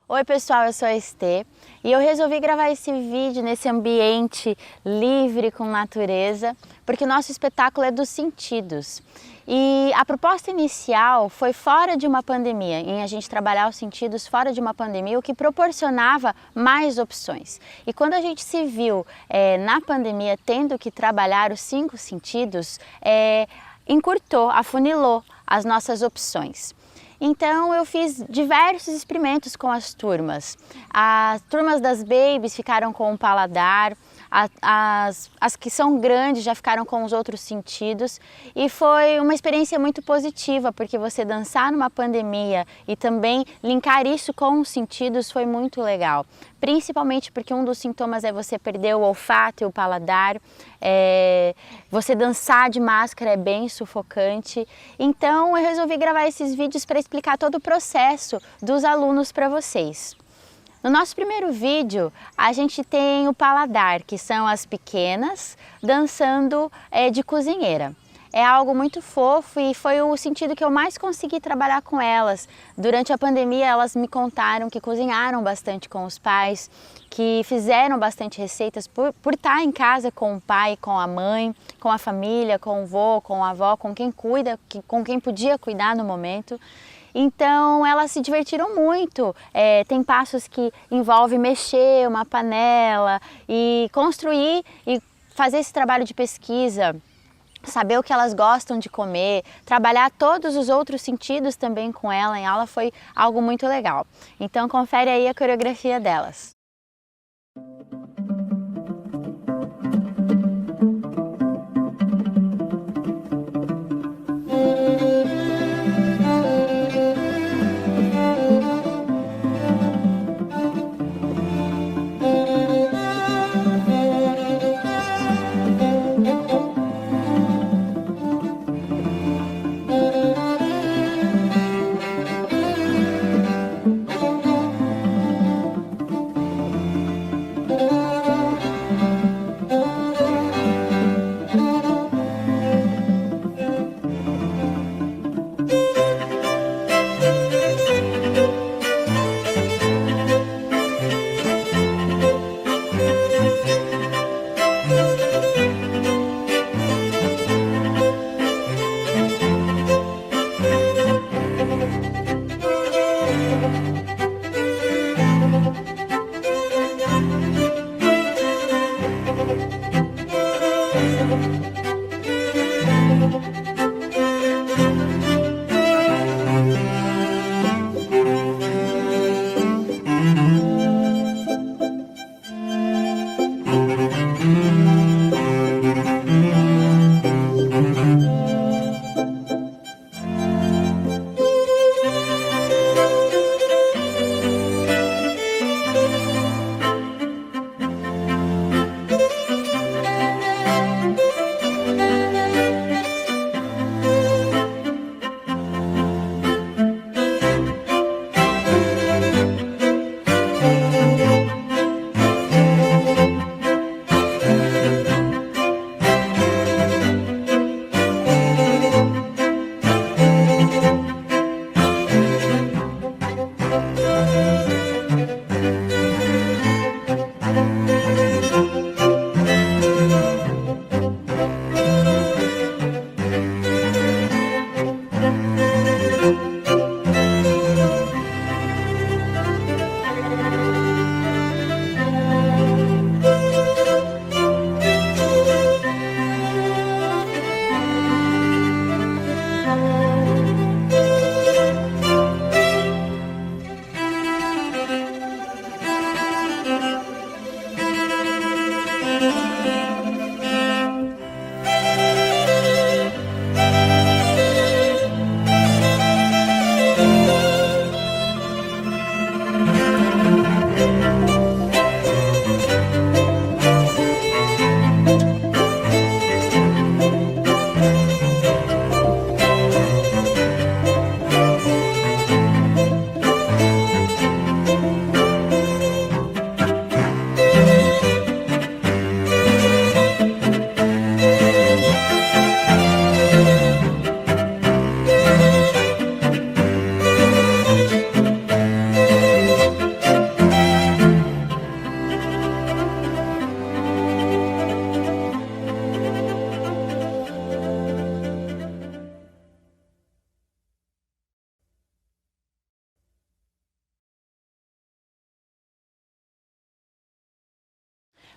Oi pessoal, eu sou a Estê e eu resolvi gravar esse vídeo nesse ambiente livre com natureza, porque o nosso espetáculo é dos sentidos. E a proposta inicial foi fora de uma pandemia, em a gente trabalhar os sentidos fora de uma pandemia, o que proporcionava mais opções. E quando a gente se viu na pandemia tendo que trabalhar os 5 sentidos, encurtou, afunilou as nossas opções. Então eu fiz diversos experimentos com as turmas. As turmas das babies ficaram com o paladar, as que são grandes já ficaram com os outros sentidos e foi uma experiência muito positiva, porque você dançar numa pandemia e também linkar isso com os sentidos foi muito legal. Principalmente porque um dos sintomas é você perder o olfato e o paladar, você dançar de máscara é bem sufocante. Então eu resolvi gravar esses vídeos para explicar todo o processo dos alunos para vocês. No nosso primeiro vídeo, a gente tem o paladar, que são as pequenas dançando de cozinheira. É algo muito fofo e foi o sentido que eu mais consegui trabalhar com elas. Durante a pandemia, elas me contaram que cozinharam bastante com os pais, que fizeram bastante receitas por estar em casa com o pai, com a mãe, com a família, com o vô, com a avó, com quem cuida, com quem podia cuidar no momento. Então elas se divertiram muito, tem passos que envolvem mexer uma panela e construir e fazer esse trabalho de pesquisa, saber o que elas gostam de comer, trabalhar todos os outros sentidos também com ela em aula foi algo muito legal. Então confere aí a coreografia delas.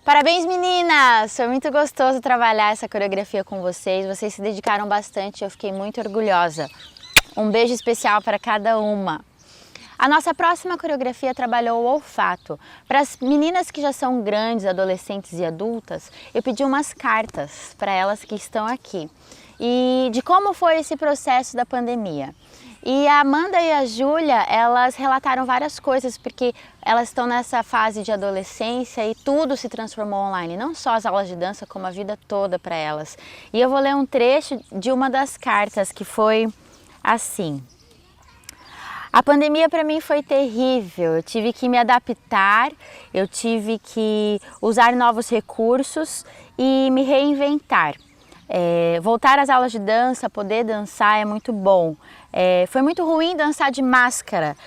Parabéns, meninas! Foi muito gostoso trabalhar essa coreografia com vocês. Vocês se dedicaram bastante, eu fiquei muito orgulhosa. Um beijo especial para cada uma. A nossa próxima coreografia trabalhou o olfato. Para as meninas que já são grandes, adolescentes e adultas, eu pedi umas cartas para elas que estão aqui. E de como foi esse processo da pandemia. E a Amanda e a Júlia, elas relataram várias coisas, porque elas estão nessa fase de adolescência e tudo se transformou online, não só as aulas de dança, como a vida toda para elas. E eu vou ler um trecho de uma das cartas que foi assim: a pandemia para mim foi terrível, eu tive que me adaptar, eu tive que usar novos recursos e me reinventar. Voltar às aulas de dança, poder dançar é muito bom. Foi muito ruim dançar de máscara.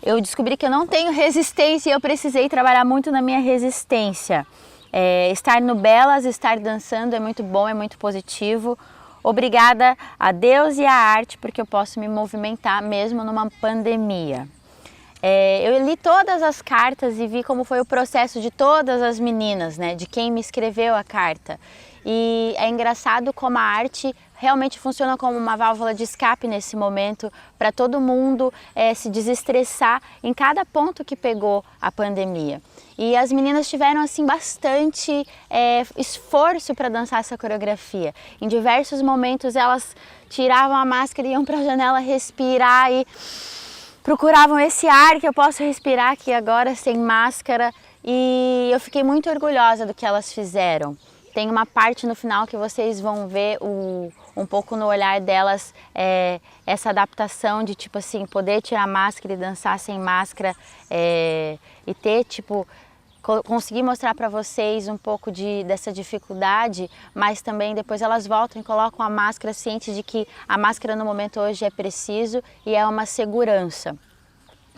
Eu descobri que eu não tenho resistência e eu precisei trabalhar muito na minha resistência. Estar no Belas, estar dançando é muito bom, é muito positivo. Obrigada a Deus e à arte porque eu posso me movimentar mesmo numa pandemia. Eu li todas as cartas e vi como foi o processo de todas as meninas, né, de quem me escreveu a carta. E é engraçado como a arte realmente funciona como uma válvula de escape nesse momento para todo mundo se desestressar em cada ponto que pegou a pandemia. E as meninas tiveram assim bastante esforço para dançar essa coreografia. Em diversos momentos elas tiravam a máscara e iam para a janela respirar e procuravam esse ar que eu posso respirar aqui agora sem máscara. E eu fiquei muito orgulhosa do que elas fizeram. Tem uma parte no final que vocês vão ver um pouco no olhar delas, essa adaptação de tipo assim, poder tirar a máscara e dançar sem máscara e ter tipo, conseguir mostrar para vocês um pouco dessa dificuldade, mas também depois elas voltam e colocam a máscara ciente de que a máscara no momento hoje é preciso e é uma segurança.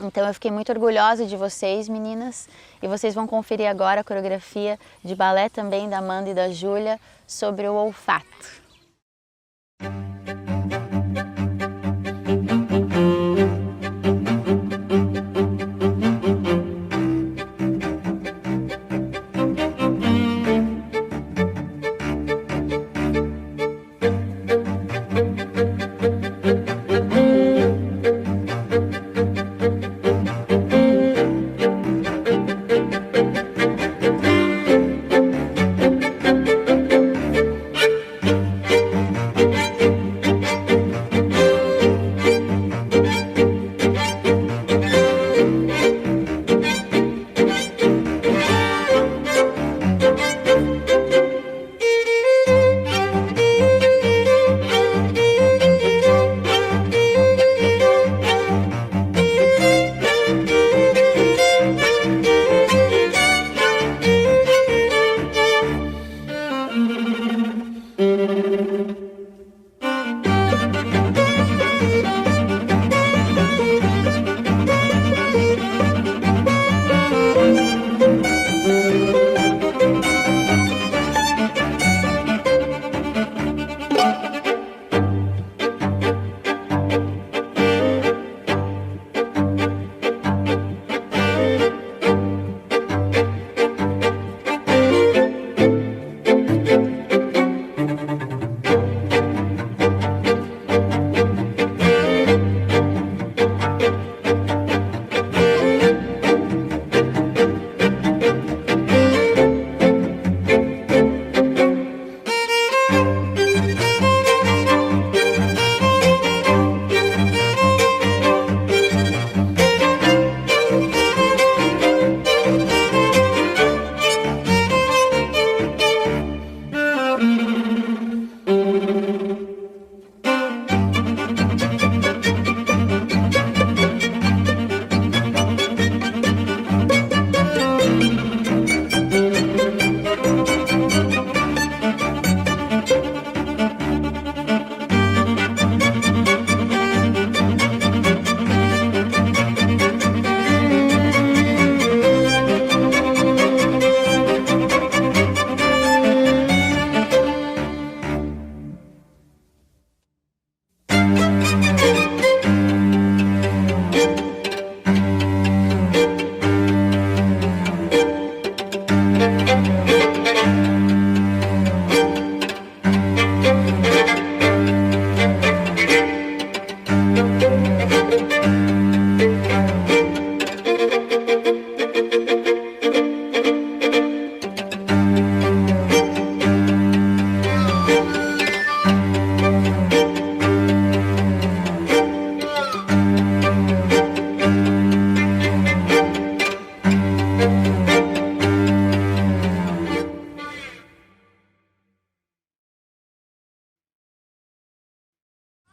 Então eu fiquei muito orgulhosa de vocês, meninas, e vocês vão conferir agora a coreografia de balé também da Amanda e da Júlia sobre o olfato.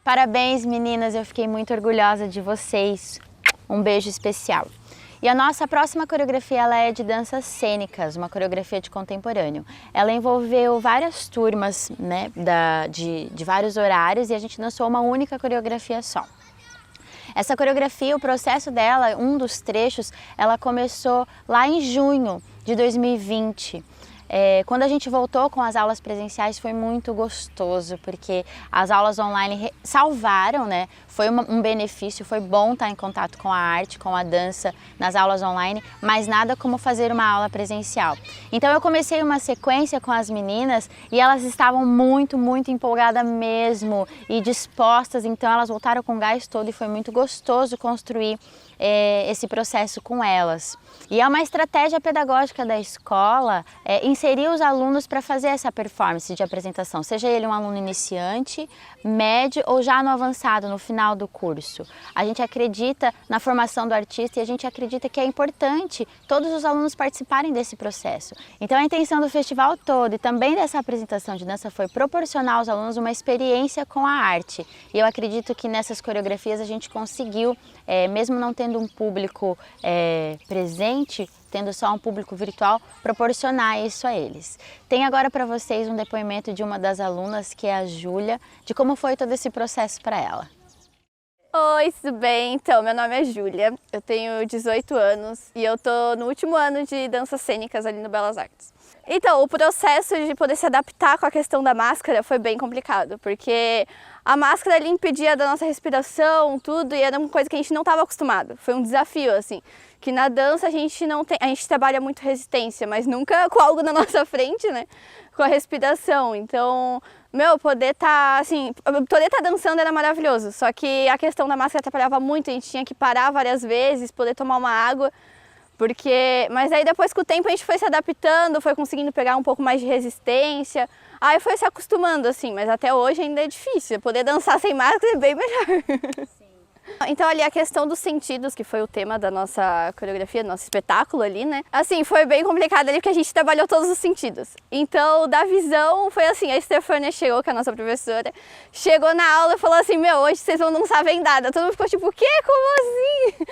Parabéns, meninas, eu fiquei muito orgulhosa de vocês. Um beijo especial. E a nossa próxima coreografia ela é de danças cênicas, uma coreografia de contemporâneo. Ela envolveu várias turmas, né, de vários horários e a gente dançou uma única coreografia só. Essa coreografia, o processo dela, um dos trechos, ela começou lá em junho de 2020. Quando a gente voltou com as aulas presenciais foi muito gostoso, porque as aulas online salvaram, né? Foi um benefício, foi bom estar em contato com a arte, com a dança nas aulas online, mas nada como fazer uma aula presencial. Então eu comecei uma sequência com as meninas e elas estavam muito empolgadas mesmo e dispostas, então elas voltaram com o gás todo e foi muito gostoso construir esse processo com elas. E é uma estratégia pedagógica da escola inserir os alunos para fazer essa performance de apresentação, seja ele um aluno iniciante, médio ou já no avançado, no final do curso. A gente acredita na formação do artista e a gente acredita que é importante todos os alunos participarem desse processo. Então a intenção do festival todo e também dessa apresentação de dança foi proporcionar aos alunos uma experiência com a arte. E eu acredito que nessas coreografias a gente conseguiu, mesmo não tendo um público presente, tendo só um público virtual, proporcionar isso a eles. Tem agora para vocês um depoimento de uma das alunas, que é a Júlia, de como foi todo esse processo para ela. Oi, tudo bem? Então, meu nome é Júlia, eu tenho 18 anos e eu tô no último ano de danças cênicas ali no Belas Artes. Então, o processo de poder se adaptar com a questão da máscara foi bem complicado, porque a máscara ali impedia da nossa respiração, tudo, e era uma coisa que a gente não estava acostumado. Foi um desafio, assim, que na dança a gente trabalha muito resistência, mas nunca com algo na nossa frente, né, com a respiração. Então, poder tá dançando era maravilhoso, só que a questão da máscara atrapalhava muito, a gente tinha que parar várias vezes, poder tomar uma água, mas aí depois com o tempo a gente foi se adaptando, foi conseguindo pegar um pouco mais de resistência, aí foi se acostumando assim, mas até hoje ainda é difícil, poder dançar sem máscara é bem melhor. Sim. Então ali a questão dos sentidos, que foi o tema da nossa coreografia, do nosso espetáculo ali, né? Assim, foi bem complicado ali porque a gente trabalhou todos os sentidos. Então da visão foi assim, a Stefânia chegou, que é a nossa professora, chegou na aula e falou assim, hoje vocês vão dançar vendada. Todo mundo ficou tipo, o quê? Como assim?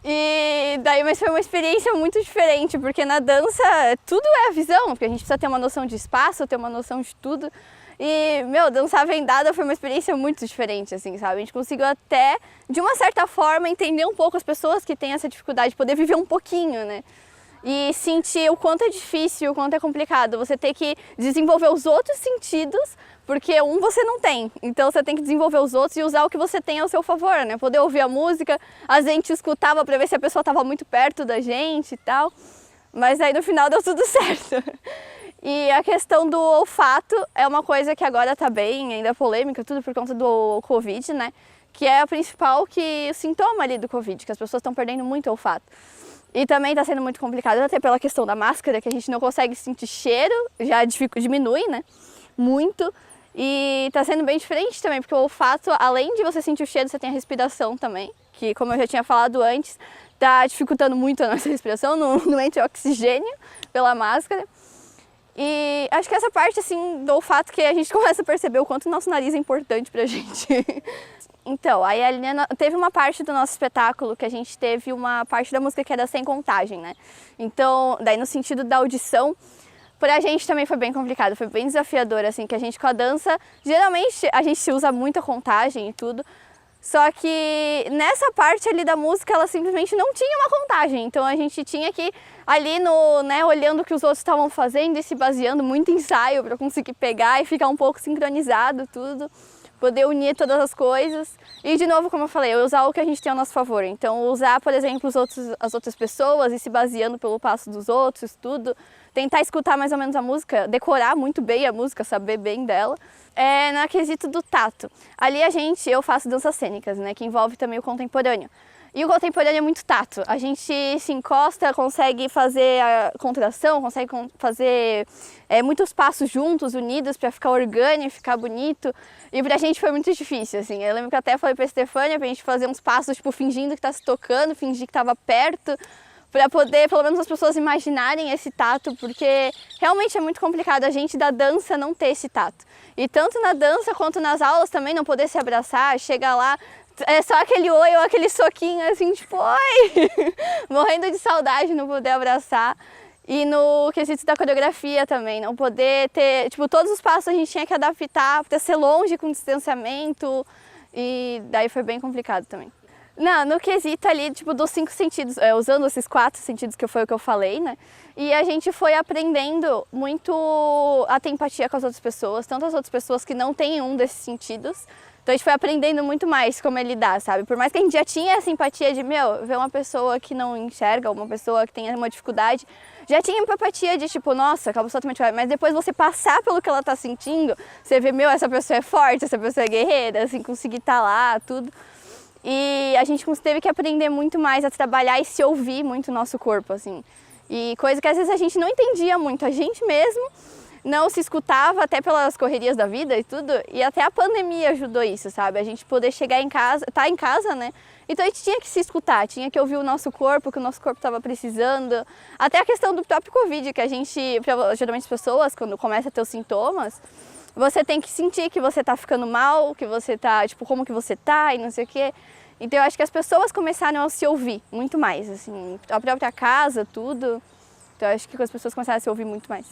E daí, mas foi uma experiência muito diferente, porque na dança tudo é a visão, porque a gente precisa ter uma noção de espaço, ter uma noção de tudo. E, dançar vendada foi uma experiência muito diferente, assim, sabe? A gente conseguiu até, de uma certa forma, entender um pouco as pessoas que têm essa dificuldade, poder viver um pouquinho, né? E sentir o quanto é difícil, o quanto é complicado. Você ter que desenvolver os outros sentidos, porque você não tem. Então você tem que desenvolver os outros e usar o que você tem ao seu favor, né? Poder ouvir a música, a gente escutava para ver se a pessoa estava muito perto da gente e tal. Mas aí no final deu tudo certo. E a questão do olfato é uma coisa que agora tá bem, ainda polêmica, tudo por conta do Covid, né? Que é o principal sintoma ali do Covid, que as pessoas estão perdendo muito olfato. E também está sendo muito complicado, até pela questão da máscara, que a gente não consegue sentir cheiro, já diminui, né? Muito. E está sendo bem diferente também, porque o olfato, além de você sentir o cheiro, você tem a respiração também, que como eu já tinha falado antes, está dificultando muito a nossa respiração, não entra oxigênio pela máscara. E acho que essa parte assim, do olfato que a gente começa a perceber o quanto o nosso nariz é importante pra gente. Então, aí teve uma parte do nosso espetáculo que a gente teve uma parte da música que era sem contagem, né? Então, daí no sentido da audição, pra gente também foi bem complicado, foi bem desafiador, assim, que a gente com a dança, geralmente a gente usa muita contagem e tudo, só que nessa parte ali da música ela simplesmente não tinha uma contagem, então a gente tinha que ali olhando o que os outros estavam fazendo e se baseando muito em ensaio para conseguir pegar e ficar um pouco sincronizado tudo, poder unir todas as coisas e de novo, como eu falei, usar o que a gente tem ao nosso favor, então usar, por exemplo, as outras pessoas e se baseando pelo passo dos outros, tudo, tentar escutar mais ou menos a música, decorar muito bem a música, saber bem dela. No quesito do tato. Ali eu faço danças cênicas, né, que envolve também o contemporâneo. E o contemporâneo é muito tato. A gente se encosta, consegue fazer a contração, consegue fazer muitos passos juntos, unidos, para ficar orgânico, ficar bonito. E pra gente foi muito difícil, assim. Eu lembro que até falei pra Estefânia pra gente fazer uns passos, tipo, fingindo que tá se tocando, fingir que tava perto, para poder, pelo menos, as pessoas imaginarem esse tato, porque realmente é muito complicado a gente da dança não ter esse tato. E tanto na dança quanto nas aulas também não poder se abraçar, chegar lá, é só aquele oi ou aquele soquinho assim, tipo, oi! Morrendo de saudade, não poder abraçar. E no quesito da coreografia também, não poder ter, tipo, todos os passos a gente tinha que adaptar para ser longe com distanciamento, e daí foi bem complicado também. Não, no quesito ali, tipo, dos 5 sentidos, usando esses 4 sentidos que foi o que eu falei, né? E a gente foi aprendendo muito a ter empatia com as outras pessoas, tanto as outras pessoas que não têm um desses sentidos. Então a gente foi aprendendo muito mais como é lidar, sabe? Por mais que a gente já tinha essa empatia de, ver uma pessoa que não enxerga, uma pessoa que tem uma dificuldade, já tinha empatia de tipo, nossa, aquela pessoa tem uma dificuldade, mas depois você passar pelo que ela tá sentindo, você vê, essa pessoa é forte, essa pessoa é guerreira, assim, conseguir estar lá, tudo. E a gente teve que aprender muito mais a trabalhar e se ouvir muito o nosso corpo, assim. E coisa que às vezes a gente não entendia muito, a gente mesmo não se escutava até pelas correrias da vida e tudo, e até a pandemia ajudou isso, sabe? A gente poder chegar em casa, tá em casa, né? Então a gente tinha que se escutar, tinha que ouvir o nosso corpo, o que o nosso corpo estava precisando. Até a questão do próprio Covid, que a gente, geralmente as pessoas, quando começa a ter os sintomas, você tem que sentir que você tá ficando mal, que você tá, tipo, como que você tá e não sei o quê. Então eu acho que as pessoas começaram a se ouvir muito mais, assim, a própria casa, tudo. Então eu acho que as pessoas começaram a se ouvir muito mais.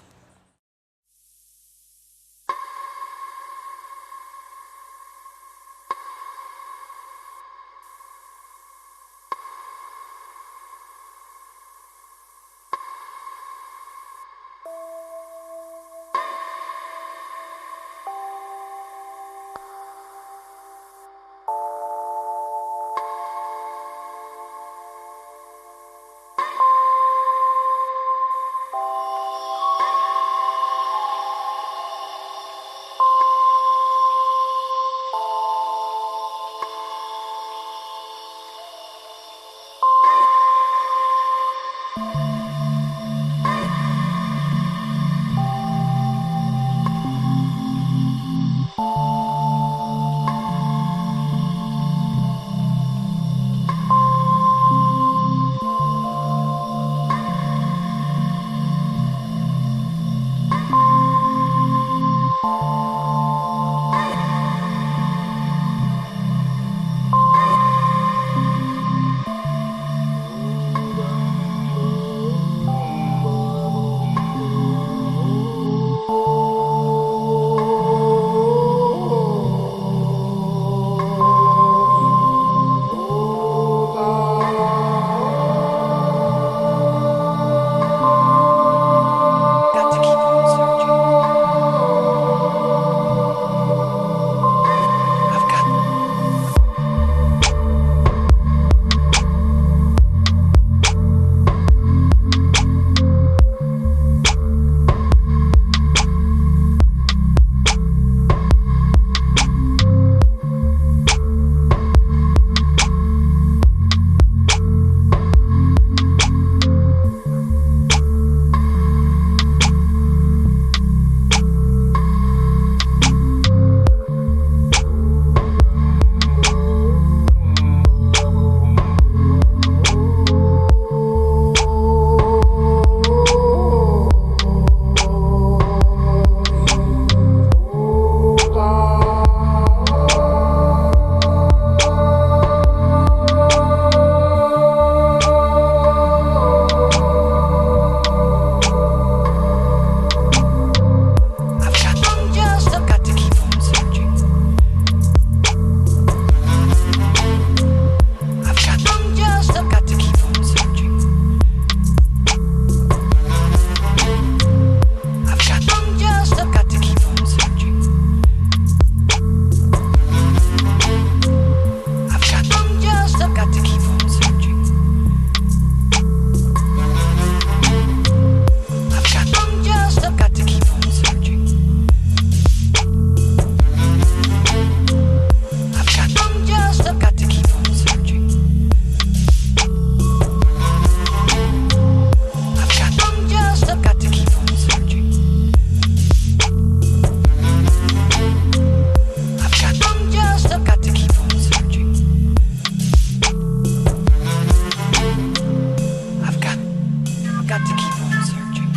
I've got to keep on searching.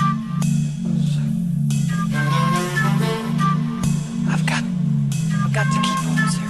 I've got to keep on searching.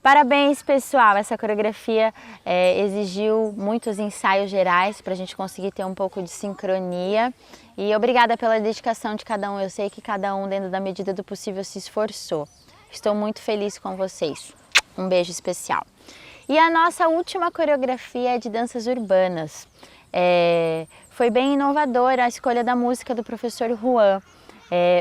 Parabéns, pessoal! Essa coreografia exigiu muitos ensaios gerais para a gente conseguir ter um pouco de sincronia. E obrigada pela dedicação de cada um. Eu sei que cada um, dentro da medida do possível, se esforçou. Estou muito feliz com vocês. Um beijo especial. E a nossa última coreografia é de danças urbanas. Foi bem inovadora a escolha da música do professor Juan.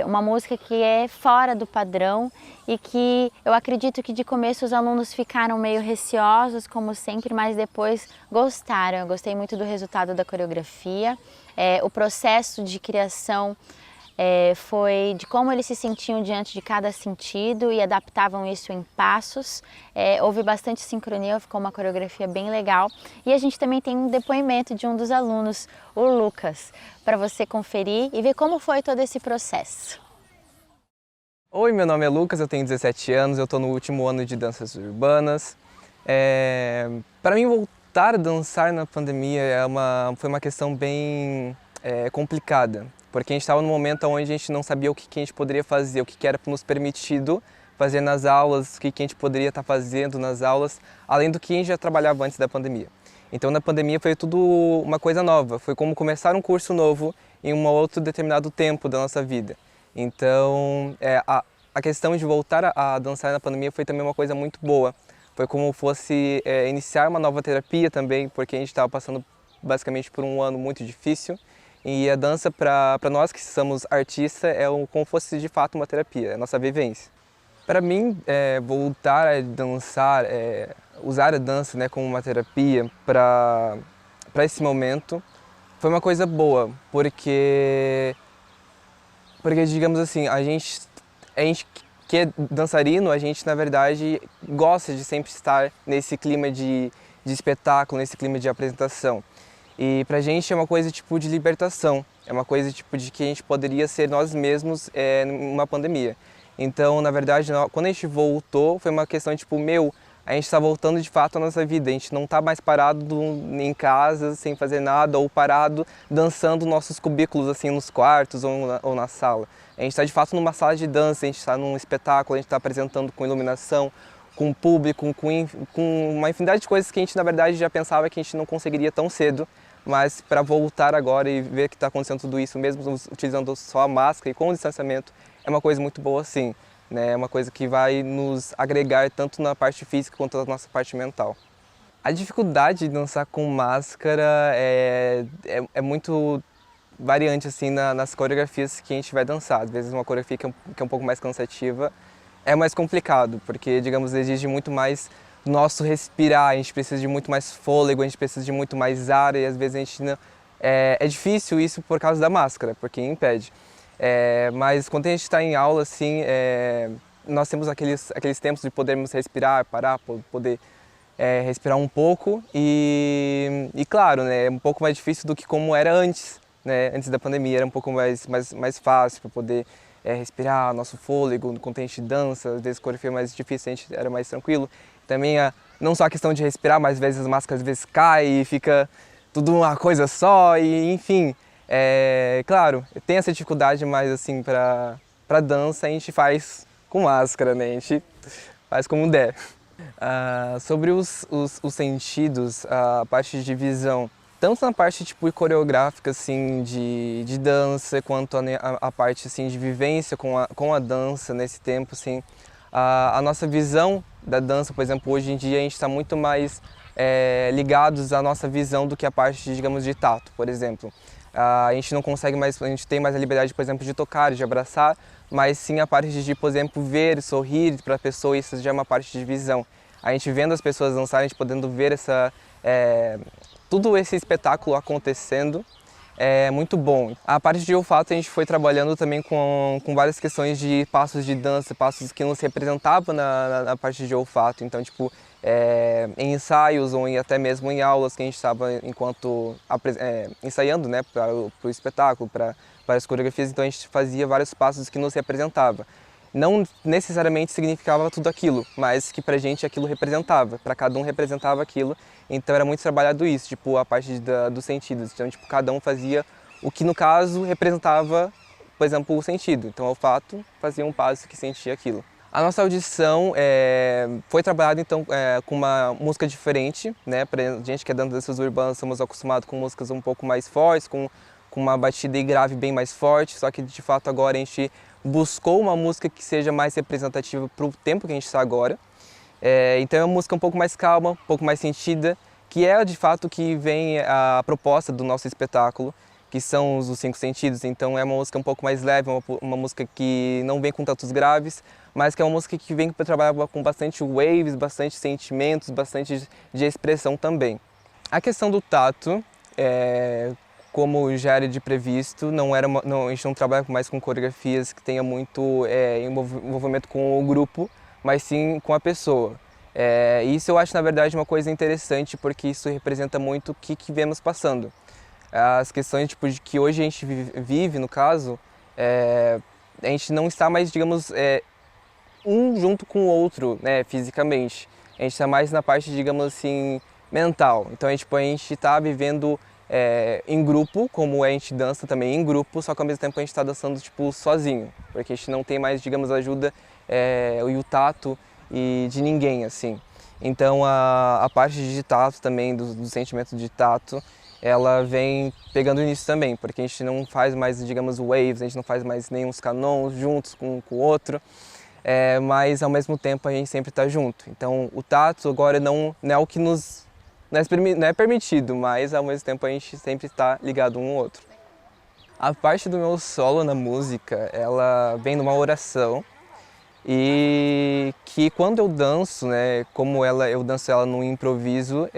Uma música que é fora do padrão e que eu acredito que de começo os alunos ficaram meio receosos, como sempre, mas depois gostaram. Eu gostei muito do resultado da coreografia. O processo de criação foi de como eles se sentiam diante de cada sentido e adaptavam isso em passos. Houve bastante sincronia, ficou uma coreografia bem legal. E a gente também tem um depoimento de um dos alunos, o Lucas, para você conferir e ver como foi todo esse processo. Oi, meu nome é Lucas, eu tenho 17 anos, eu estou no último ano de danças urbanas. Para mim, voltar a dançar na pandemia foi uma questão bem complicada, porque a gente estava num momento onde a gente não sabia o que a gente poderia fazer, o que era nos permitido fazer nas aulas, o que a gente poderia estar fazendo nas aulas, além do que a gente já trabalhava antes da pandemia. Então, na pandemia foi tudo uma coisa nova, foi como começar um curso novo em um outro determinado tempo da nossa vida. Então, a questão de voltar a dançar na pandemia foi também uma coisa muito boa, Foi como fosse iniciar uma nova terapia também, porque a gente estava passando basicamente por um ano muito difícil. E a dança, para nós que somos artistas, como fosse de fato uma terapia, é a nossa vivência. Para mim, voltar a dançar, usar a dança, né, como uma terapia para esse momento, foi uma coisa boa, porque digamos assim, a gente que é dançarino, a gente na verdade gosta de sempre estar nesse clima de espetáculo, nesse clima de apresentação. E pra gente é uma coisa tipo de libertação, é uma coisa tipo de que a gente poderia ser nós mesmos numa pandemia. Então, na verdade, quando a gente voltou, foi uma questão tipo, a gente está voltando de fato à nossa vida, a gente não está mais parado em casa, sem fazer nada, ou parado dançando nossos cubículos assim nos quartos ou na sala. A gente está de fato numa sala de dança, a gente está num espetáculo, a gente está apresentando com iluminação, com público, com uma infinidade de coisas que a gente na verdade já pensava que a gente não conseguiria tão cedo, mas para voltar agora e ver que está acontecendo tudo isso, mesmo utilizando só a máscara e com o distanciamento, é uma coisa muito boa sim, né? É uma coisa que vai nos agregar tanto na parte física quanto na nossa parte mental. A dificuldade de dançar com máscara é muito variante assim nas coreografias que a gente vai dançar. Às vezes uma coreografia que é um pouco mais cansativa é mais complicado, porque digamos exige muito mais nosso respirar, a gente precisa de muito mais fôlego, a gente precisa de muito mais ar e às vezes a gente não... É difícil isso por causa da máscara, porque impede. Mas quando a gente está em aula, assim, nós temos aqueles tempos de podermos respirar, parar, poder respirar um pouco e claro, né, é um pouco mais difícil do que como era antes, né, antes da pandemia, era um pouco mais fácil para poder respirar, nosso fôlego, quando a gente dança, às vezes a coreografia é mais difícil, a gente era mais tranquilo. Também não só a questão de respirar, mas às vezes as máscaras às vezes caem e fica tudo uma coisa só e enfim. Claro, tem essa dificuldade, mas assim, para dança a gente faz com máscara, né? A gente faz como der. Sobre os sentidos, a parte de visão, tanto na parte tipo coreográfica assim de dança, quanto a parte assim de vivência com a dança nesse tempo, assim, a nossa visão da dança, por exemplo, hoje em dia a gente está muito mais ligados à nossa visão do que a parte, digamos, de tato, por exemplo. A gente não consegue mais, a gente tem mais a liberdade, por exemplo, de tocar, de abraçar, mas sim a parte de, por exemplo, ver, sorrir para a pessoa, isso já é uma parte de visão. A gente vendo as pessoas dançarem, a gente podendo ver tudo esse espetáculo acontecendo, é muito bom. A parte de olfato a gente foi trabalhando também com várias questões de passos de dança, passos que não se representavam na parte de olfato. Então, tipo, em ensaios ou até mesmo em aulas que a gente estava ensaiando, né, para o espetáculo, para as coreografias, então a gente fazia vários passos que não se representava. Não necessariamente significava tudo aquilo, mas que pra gente aquilo representava, para cada um representava aquilo. Então era muito trabalhado isso, tipo a parte dos sentidos. Então tipo cada um fazia o que no caso representava, por exemplo, o sentido. Então o olfato fazia um passo que sentia aquilo. A nossa audição foi trabalhada então com uma música diferente, né? Pra gente que é danças urbanas, somos acostumados com músicas um pouco mais fortes, com uma batida e grave bem mais forte, só que de fato agora a gente buscou uma música que seja mais representativa para o tempo que a gente está agora. Então é uma música um pouco mais calma, um pouco mais sentida, que é de fato que vem a proposta do nosso espetáculo, que são os 5 sentidos. Então é uma música um pouco mais leve, uma música que não vem com tantos graves, mas que é uma música que vem para trabalhar com bastante waves, bastante sentimentos, bastante de expressão também. A questão do tato, como já era de previsto, a gente não trabalha mais com coreografias que tenha muito envolvimento com o grupo, mas sim com a pessoa. Isso eu acho, na verdade, uma coisa interessante, porque isso representa muito o que vemos passando. As questões tipo, de que hoje a gente vive, no caso, a gente não está mais, digamos, um junto com o outro, né, fisicamente. A gente está mais na parte, digamos assim, mental. Então a gente está vivendo em grupo, como a gente dança também em grupo, só que ao mesmo tempo a gente está dançando tipo sozinho, porque a gente não tem mais, digamos, a ajuda e o tato de ninguém, assim. Então a parte de tato também, do sentimento de tato, ela vem pegando início também, porque a gente não faz mais, digamos, waves, a gente não faz mais nenhum canons juntos com o outro. mas ao mesmo tempo a gente sempre está junto. Então o tato agora não é o que não é permitido, mas ao mesmo tempo a gente sempre está ligado um ao outro. A parte do meu solo na música, ela vem de uma oração e que quando eu danço, né, como eu danço ela no improviso,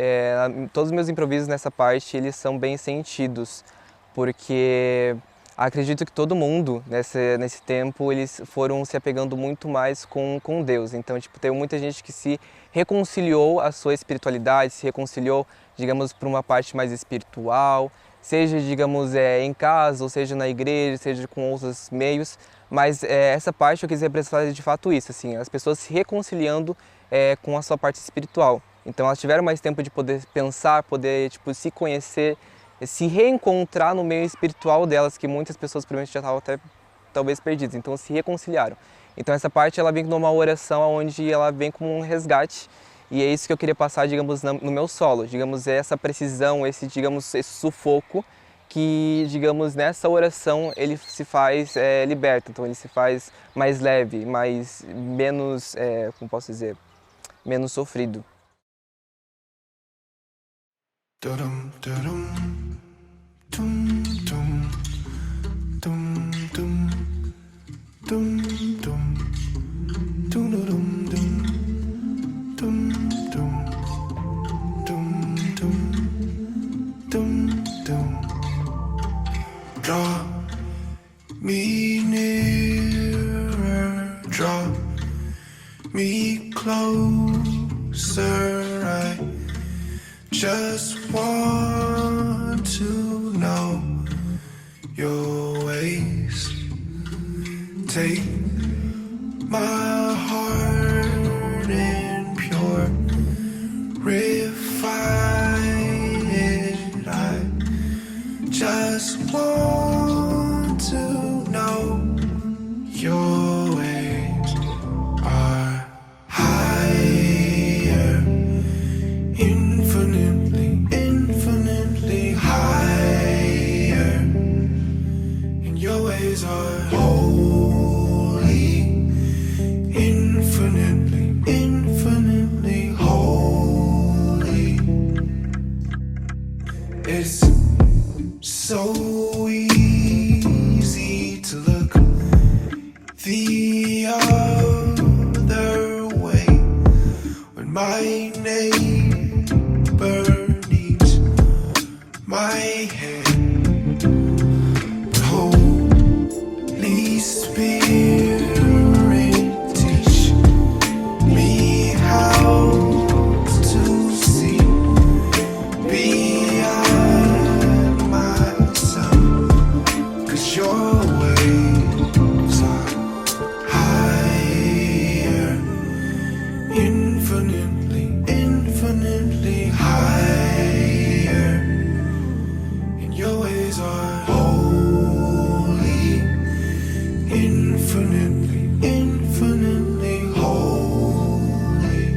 todos os meus improvisos nessa parte eles são bem sentidos, porque acredito que todo mundo nesse tempo eles foram se apegando muito mais com Deus. Então, tipo, teve muita gente que se reconciliou a sua espiritualidade, se reconciliou, digamos, para uma parte mais espiritual, seja, digamos, em casa, ou seja na igreja, seja com outros meios, mas essa parte eu quis representar de fato isso, assim, as pessoas se reconciliando com a sua parte espiritual. Então elas tiveram mais tempo de poder pensar, poder tipo, se conhecer, se reencontrar no meio espiritual delas, que muitas pessoas provavelmente já estavam até talvez perdidas, então se reconciliaram. Então essa parte ela vem numa oração onde ela vem como um resgate. E é isso que eu queria passar, digamos, no meu solo, digamos, essa precisão, esse sufoco que, digamos, nessa oração ele se faz liberto, então ele se faz mais leve, menos, como posso dizer, menos sofrido. Draw me nearer, draw me closer. I just want to know your ways. Take my heart and pure, refine it. I just want to know your ways are higher, infinitely, infinitely higher, and your ways are holy, infinitely, infinitely holy. It's so easy to look the other way when my neighbor needs my hand. But Holy Spirit, teach me how to see beyond myself, 'cause your ways are higher, infinitely, infinitely higher, and your ways are holy, infinitely, infinitely holy.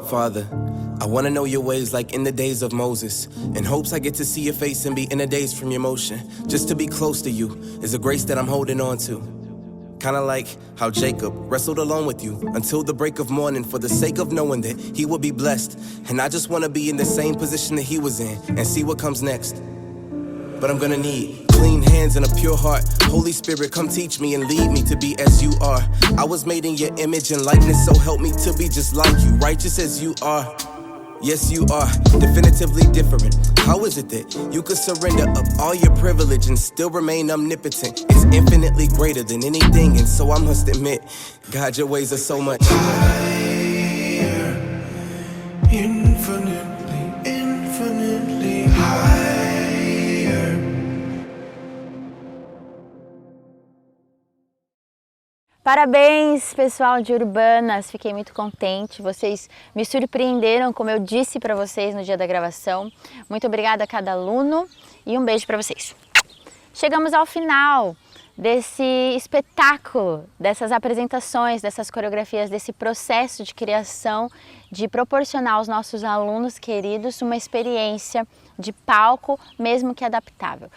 Father, I want to know your ways like in the days of Moses. In hopes I get to see your face and be in a daze from your motion. Just to be close to you is a grace that I'm holding on to. Kinda like how Jacob wrestled alone with you until the break of morning for the sake of knowing that he would be blessed. And I just want to be in the same position that he was in and see what comes next. But I'm gonna need clean hands and a pure heart. Holy Spirit, come teach me and lead me to be as you are. I was made in your image and likeness, so help me to be just like you, righteous as you are. Yes, you are definitively different. How is it that you could surrender up all your privilege and still remain omnipotent? It's infinitely greater than anything, and so I must admit, God, your ways are so much higher, infinitely, infinitely higher. Parabéns, pessoal de Urbanas, fiquei muito contente, vocês me surpreenderam, como eu disse para vocês no dia da gravação. Muito obrigada a cada aluno e um beijo para vocês. Chegamos ao final desse espetáculo, dessas apresentações, dessas coreografias, desse processo de criação, de proporcionar aos nossos alunos queridos uma experiência de palco, mesmo que adaptável.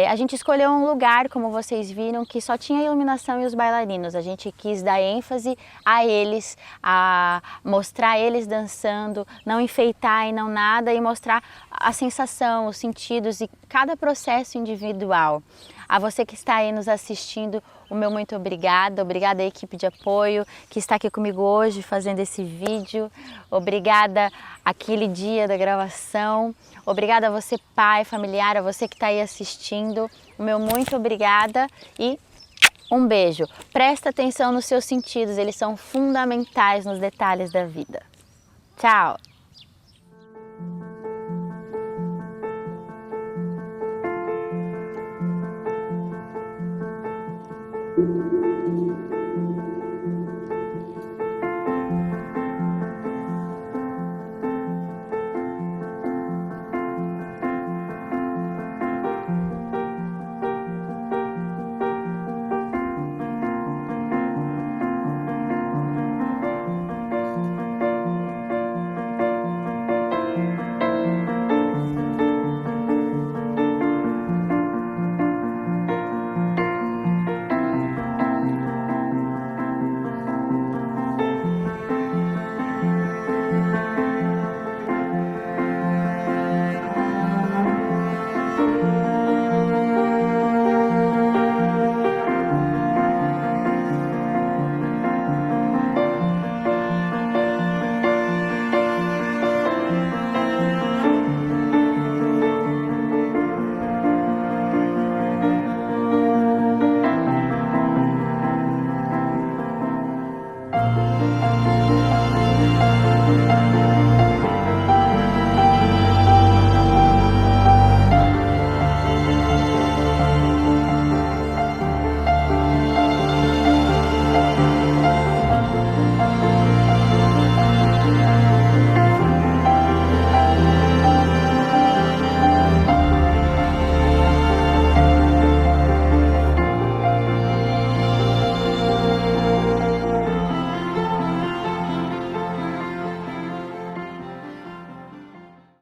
A gente escolheu um lugar, como vocês viram, que só tinha a iluminação e os bailarinos. A gente quis dar ênfase a eles, a mostrar eles dançando, não enfeitar e não nada, e mostrar a sensação, os sentidos e cada processo individual. A você que está aí nos assistindo, o meu muito obrigada. Obrigada à equipe de apoio que está aqui comigo hoje fazendo esse vídeo. Obrigada àquele dia da gravação. Obrigada a você, pai, familiar, a você que está aí assistindo. O meu muito obrigada e um beijo. Presta atenção nos seus sentidos, eles são fundamentais nos detalhes da vida. Tchau!